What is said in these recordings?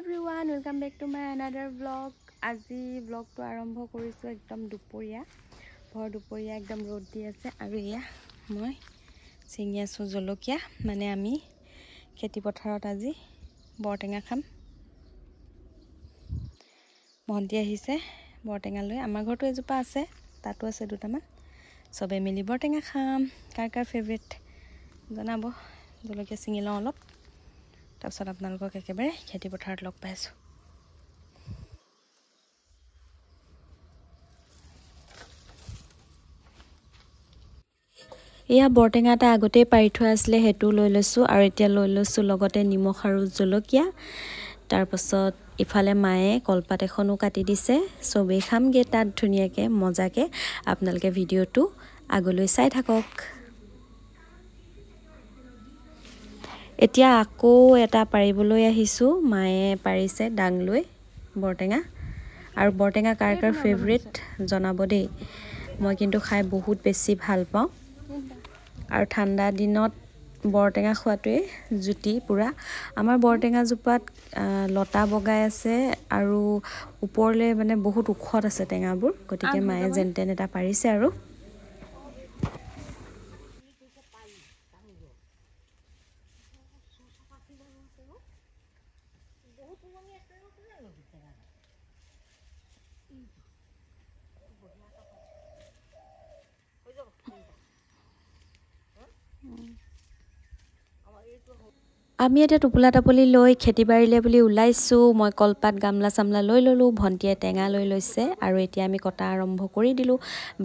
everyone, welcome back to my another vlog. আজি vlogটো আৰম্ভ কৰিছো একদম দুপৰীয়া ভৰ দুপৰীয়া একদম ৰ'দ দি আছে আৰু ইয়া মই চিঙি আছো জলকীয়া মানে আমি খেতি পথাৰত আজি বৰটেঙা খাম ভন্টি আহিছে বৰটেঙা লৈ আমাৰ ঘৰটো এজোপা আছে তাতো আছে দুটামান সবে মিলি বৰটেঙা খাম কাৰ ফেভাৰিট জনাব জলকীয়া চিঙি লওঁ অলপ তাৰপিছত আপোনালোকক একেবাৰে খেতি পথাৰত লগ পাইছো ইয়া বৰটেঙাটা আগতে পাৰি থোৱা আছিল হেতু লৈ লৈছো আৰু এতিয়া লৈ লৈছো লগতে নিমখ আৰু জলকীয়া তাৰপিছত ইফালে মায়ে কলপাত এখনো কাটি দিছে সবে খামগে তাত ধুনিয়াকে মজাকে আপোনালোকে ভিডিওটো আগলৈ চাই থাকক এতিয়া আকৌ এটা পাৰিবলৈ আহিছো মায়ে পাৰিছে ডাং লৈ বৰটেঙা আৰু বৰটেঙা কাৰ ফেভাৰিট জনাব দেই মই কিন্তু খাই বহুত বেছি ভাল পাওঁ আৰু ঠাণ্ডা দিনত বৰটেঙা খোৱাটোৱে জুতি পুৰা আমাৰ বৰটেঙা জোপাত লতা বগাই আছে আৰু ওপৰলে মানে বহুত উখত আছে টেঙাবোৰ গতিকে মায়ে যেনতেন এটা পাৰিছে আৰু আমি এটা টুপুলা টাপলি লৈ খেতি বাৰিলে বুলি উলাইছো মই কলপাত গামলা সামলা লৈ ললো ভন্টিয়ে টেঙা লৈ লৈছে আৰু এতিয়া আমি কটা আৰম্ভ কৰি দিলো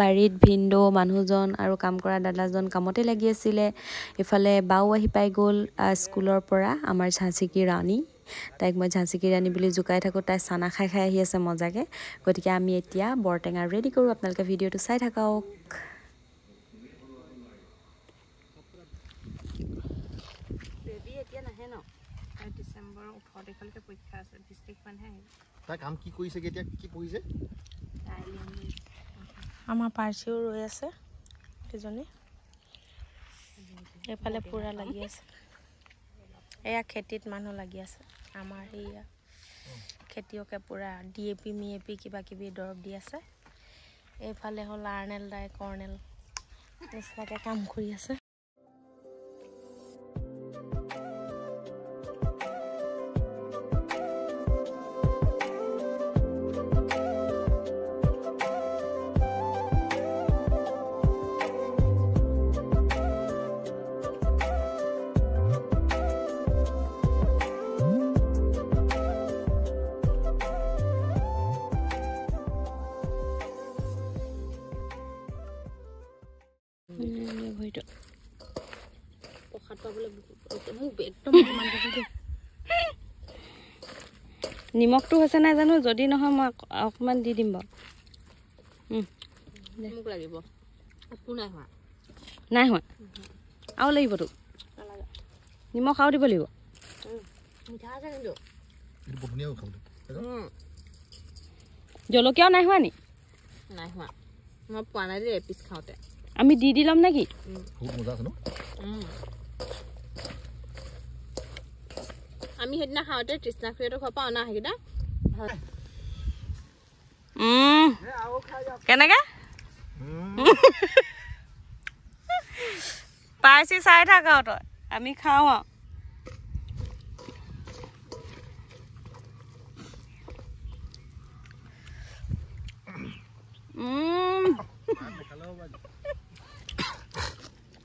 বাৰিত ভিন্ডো মানুহজন আৰু কাম কৰা দাদাজন কামতে লাগি আছিল ইফালে বাও আহি পাই গল স্কুলৰ পৰা আমাৰ ঝাঁচি কি ৰাণী তাইক মই ঝাঁচি কি ৰাণী বুলি জুকাই থাকো তাই সানা খাই আহি আছে মজাকে গতিকে আমি এতিয়া বৰটেঙা ৰেডি কৰো আপোনালোকে ভিডিওটো চাই থাকক ডিসেম্বৰ 18 তাৰিখলৈকে পৰীক্ষা আছে 20 তাৰিখ মানহে তাই কাম কি কৰিছে কেতিয়া কি পঢ়িছে আমাৰ পাৰ্চিও ৰৈ আছে দুজনী এফালে পুৰা লাগি আছে এয়া খেতিত মানুহ লাগি আছে আমাৰ হেয়া খেতিয়কে পুৰা ডিএপি মিএপি কিবা কিবি দৰব দি আছে এফালে হল আৰ্নেল দাই কৰ্নেল নিচিনাকে কাম কৰি আছে নিমখটো হৈছে নাই জানো যদি নহয় মই অকমান দি দিম বাৰু মোক লাগিব একো নাই হোৱা আৰু লাগিব তো নিমখ আৰু দিব লাগিব মিঠা আছে কিন্তু জলকীয়াও নাই হোৱা নি নাই হোৱা মই পোৱা নাই দেই এপিচ খাওঁতে আমি দি দিলাম নেকি খুব মজা আছে ন আমি হেদিনা খাওঁতে তৃষ্ণা খুৰীটো খোৱা পাওঁ না সেইকেইটা কেনেকে পাইছি চাই থাক আৰু তই আমি খাওঁ আৰু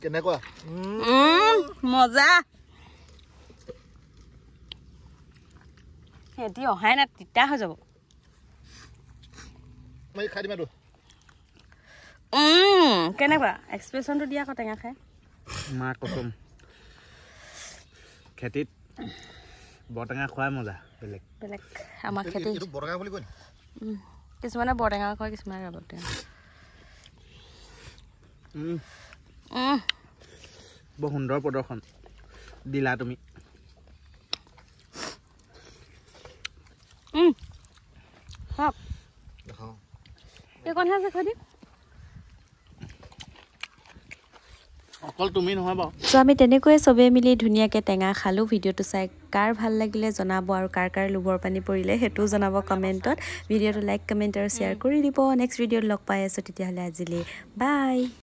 কেনেকুৱা মজা হেতি অহাই না তিতা হৈ যাব মই খাই দিম আৰু কেনেকুৱা এক্সপ্ৰেছনটো দিয়া আকৌ টেঙা খাই মা কসম খেতিত বৰটেঙা খোৱাই মজা বেলেগ বেলেগ আমাৰ খেতি এইটো বৰটেঙা বুলি কয় কিছুমানে বৰটেঙা কয় কিছুমানে বৰটেঙা বৰ সুন্দৰ প্ৰদৰ্শন দিলা তুমি হক দেখাও এই কোন আছে খাদি অকল তুমি নহয় বাৰু সো আমি তেনেকৈ সবে মিলি ধুনিয়াকে টেঙা খালো ভিডিওটো চাই কাৰ ভাল লাগিলে জনাব আৰু কাৰ লোভৰ পানী পৰিলে হেতু জনাব কমেন্টত ভিডিঅটো লাইক কমেন্ট আৰু শেয়াৰ কৰি দিব নেক্সট ভিডিঅত লগ পাই আছো তেতিয়াহলে আজিলৈ বাই